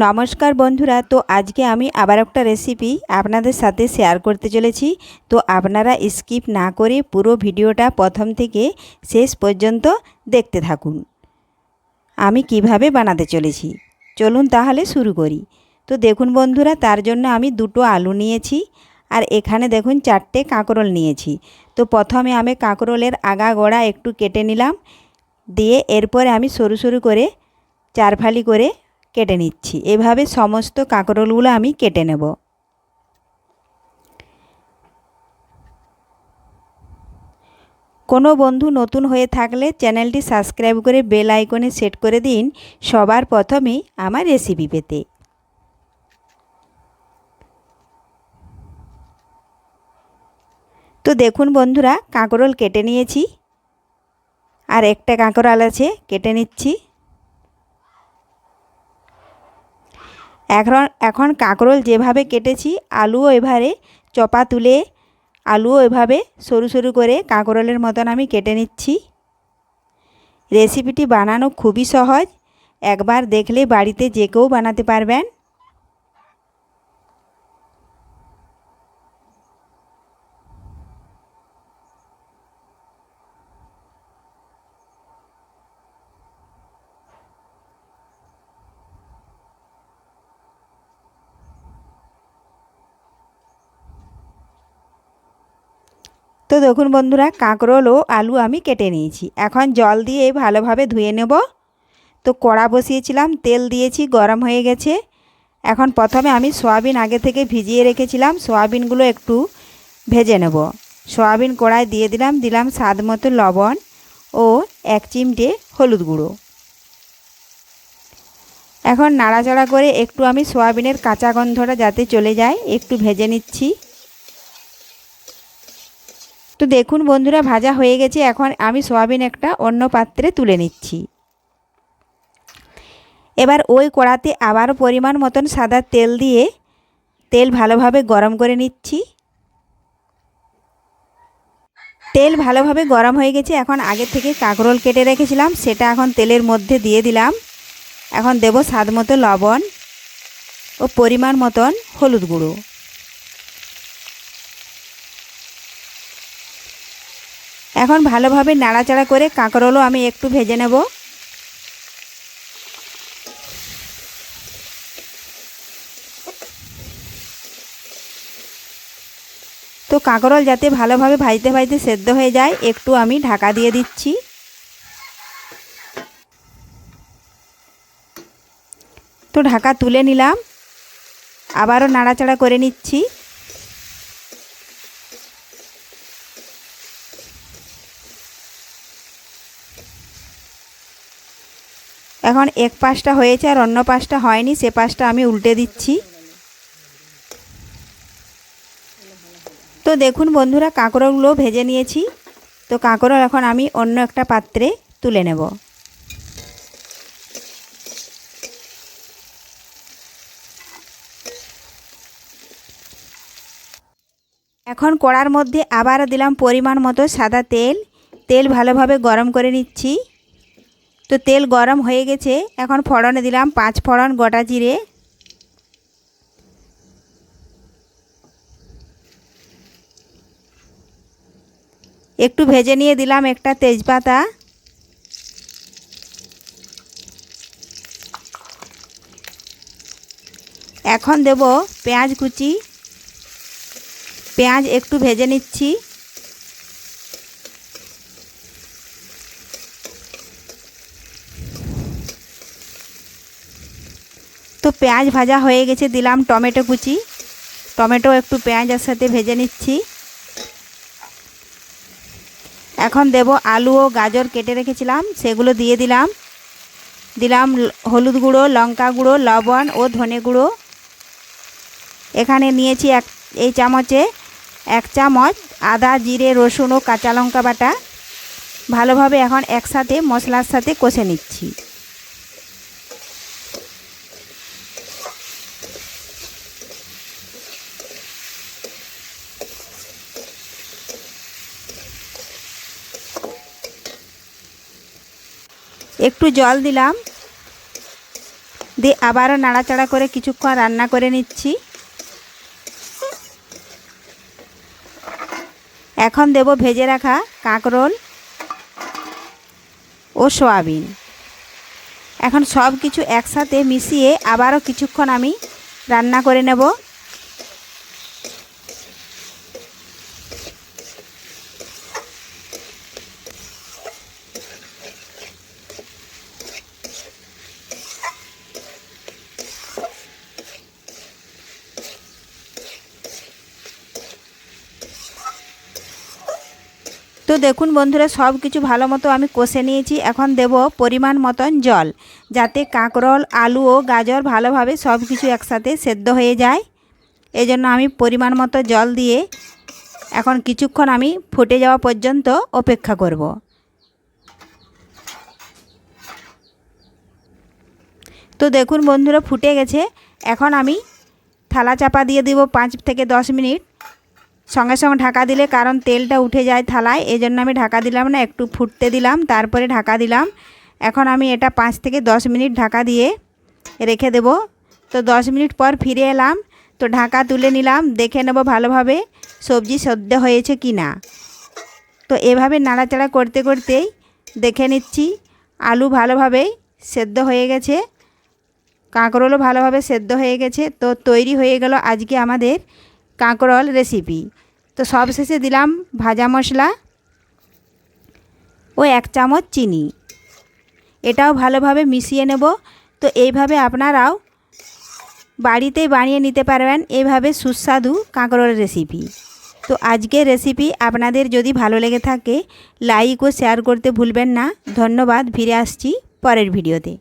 নমস্কার বন্ধুরা, তো আজকে আমি আবার একটা রেসিপি আপনাদের সাথে শেয়ার করতে চলেছি। তো আপনারা স্কিপ না করে পুরো ভিডিওটা প্রথম থেকে শেষ পর্যন্ত দেখতে থাকুন আমি কিভাবে বানাতে চলেছি। চলুন তাহলে শুরু করি। তো দেখুন বন্ধুরা, তার জন্য আমি দুটো আলু নিয়েছি আর এখানে দেখুন 4টে কাঁকরোল নিয়েছি। তো প্রথমে আমি কাঁকরোলের আগা গোড়া একটু কেটে নিলাম, দিয়ে এরপরে আমি সরু সরু করে 4 ফালি করে কেটে নিচ্ছি। এভাবে সমস্ত কাঁকরোলগুলো আমি কেটে নেব। কোনো বন্ধু নতুন হয়ে থাকলে চ্যানেলটি সাবস্ক্রাইব করে বেল আইকনে সেট করে দিন সবার প্রথমে আমার রেসিপি পেতে। তো দেখুন বন্ধুরা, কাঁকরোল কেটে নিয়েছি আর একটা কাঁকরোল আছে, কেটে নিচ্ছি। এখন কাঁকরোল যেভাবে কেটেছি আলুও এভাবে চপা তুলে আলুও এভাবে সরু সরু করে কাঁকরোলের মতন আমি কেটে নিচ্ছি। রেসিপিটি বানানো খুবই সহজ, একবার দেখলে বাড়িতে যে কেউ বানাতে পারবেন। তো দেখুন বন্ধুরা, কাঁকরোল ও আলু আমি কেটে নিয়েছি। এখন জল দিয়ে ভালোভাবে ধুয়ে নেব। তো কড়া বসিয়েছিলাম, তেল দিয়েছি, গরম হয়ে গেছে। এখন প্রথমে আমি সয়াবিন আগে থেকে ভিজিয়ে রেখেছিলাম, সয়াবিনগুলো একটু ভেজে নেব। সয়াবিন কড়ায় দিয়ে দিলাম স্বাদ মতো লবণ ও 1 চিমটে হলুদ গুঁড়ো। এখন নাড়াচাড়া করে একটু আমি সয়াবিনের কাঁচা গন্ধটা যাতে চলে যায় একটু ভেজে নিচ্ছি। তো দেখুন বন্ধুরা, ভাজা হয়ে গেছে। এখন আমি সয়াবিন একটা অন্য পাত্রে তুলে নিচ্ছি। এবার ওই কড়াতে আবারও পরিমাণ মতন সাদা তেল দিয়ে তেল ভালোভাবে গরম করে নিচ্ছি। তেল ভালোভাবে গরম হয়ে গেছে। এখন আগে থেকে কাঁকরোল কেটে রেখেছিলাম সেটা এখন তেলের মধ্যে দিয়ে দিলাম। এখন দেব স্বাদ মতো লবণ ও পরিমাণ মতন হলুদ গুঁড়ো। এখন ভালোভাবে নাড়াচাড়া করে কাঁকরোলও আমি একটু ভেজে নেব। তো কাঁকরোল যাতে ভালোভাবে ভাজতে ভাজতে সেদ্ধ হয়ে যায় একটু আমি ঢাকা দিয়ে দিচ্ছি। তো ঢাকা তুলে নিলাম, আবারও নাড়াচাড়া করে নিচ্ছি। এখন এক পাশটা হয়েছে আর অন্য পাশটা হয়নি, সে পাশটা আমি উল্টে দিচ্ছি। তো দেখুন বন্ধুরা, কাঁকরোলগুলো ভেজে নিয়েছি। তো কাঁকরোল এখন আমি অন্য একটা পাত্রে তুলে নেব। এখন কড়ার মধ্যে আবার দিলাম পরিমাণ মতো সাদা তেল। তেল ভালোভাবে গরম করে নিচ্ছি। তো তেল গরম হয়ে গেছে। এখন ফোড়নে দিলাম 5 ফোড়ন গোটা জিরে, একটু ভেজে নিয়ে দিলাম একটা তেজপাতা, এখন দেব পেঁয়াজ কুচি। পেঁয়াজ একটু ভেজে নিচ্ছি। তো পেঁয়াজ ভাজা হয়ে গেছে, দিলাম টমেটো কুচি। টমেটো একটু পেঁয়াজের সাথে ভেজে নিচ্ছি। এখন দেব আলু ও গাজর কেটে রেখেছিলাম সেগুলো দিয়ে দিলাম। হলুদ গুঁড়ো, লঙ্কা গুঁড়ো, লবণ ও ধনে গুঁড়ো। এখানে নিয়েছি এই চামচে 1 চামচ আদা, জিরে, রসুন ও কাঁচা লঙ্কা বাটা। ভালোভাবে এখন একসাথে মশলার সাথে কষে নিচ্ছি। একটু জল দিলাম, দিয়ে আবারও নাড়াচাড়া করে কিছুক্ষণ রান্না করে নিচ্ছি। এখন দেব ভেজে রাখা কাঁকরোল ও সয়াবিন। এখন সব কিছু একসাথে মিশিয়ে আবারও কিছুক্ষণ আমি রান্না করে নেব। তো দেখুন বন্ধুরা, সব কিছু ভালো মতো আমি কষে নিয়েছি। এখন দেব পরিমাণ মতন জল, যাতে কাঁকরোল, আলু ও গাজর ভালোভাবে সব কিছু একসাথে সেদ্ধ হয়ে যায়। এজন্য আমি পরিমাণ মতো জল দিয়ে এখন কিছুক্ষণ আমি ফুটে যাওয়া পর্যন্ত অপেক্ষা করব। তো দেখুন বন্ধুরা, ফুটে গেছে। এখন আমি থালা চাপা দিয়ে দিব 5 থেকে 10 মিনিট। সঙ্গে সঙ্গে ঢাকা দিলে কারণ তেলটা উঠে যায় থালায়, এই জন্য আমি ঢাকা দিলাম না, একটু ফুটতে দিলাম, তারপরে ঢাকা দিলাম। এখন আমি এটা 5 থেকে 10 মিনিট ঢাকা দিয়ে রেখে দেব। তো 10 মিনিট পর ফিরে এলাম। তো ঢাকা তুলে নিলাম, দেখে নেব ভালোভাবে সবজি সেদ্ধ হয়েছে কি না। তো এভাবে নাড়াচাড়া করতে করতেই দেখে নিচ্ছি আলু ভালোভাবেই সেদ্ধ হয়ে গেছে, কাঁকরোলও ভালোভাবে সেদ্ধ হয়ে গেছে। তো তৈরি হয়ে গেল আজকে আমাদের কাঁকরোল রেসিপি। তো সবশেষে দিলাম ভাজা মশলা ও 1 চামচ চিনি। এটাও ভালোভাবে মিশিয়ে নেব। তো এইভাবে আপনারাও বাড়িতেই বানিয়ে নিতে পারবেন এইভাবে সুস্বাদু কাঁকরোল রেসিপি। তো আজকের রেসিপি আপনাদের যদি ভালো লেগে থাকে লাইক ও শেয়ার করতে ভুলবেন না। ধন্যবাদ। ফিরে আসছি পরের ভিডিওতে।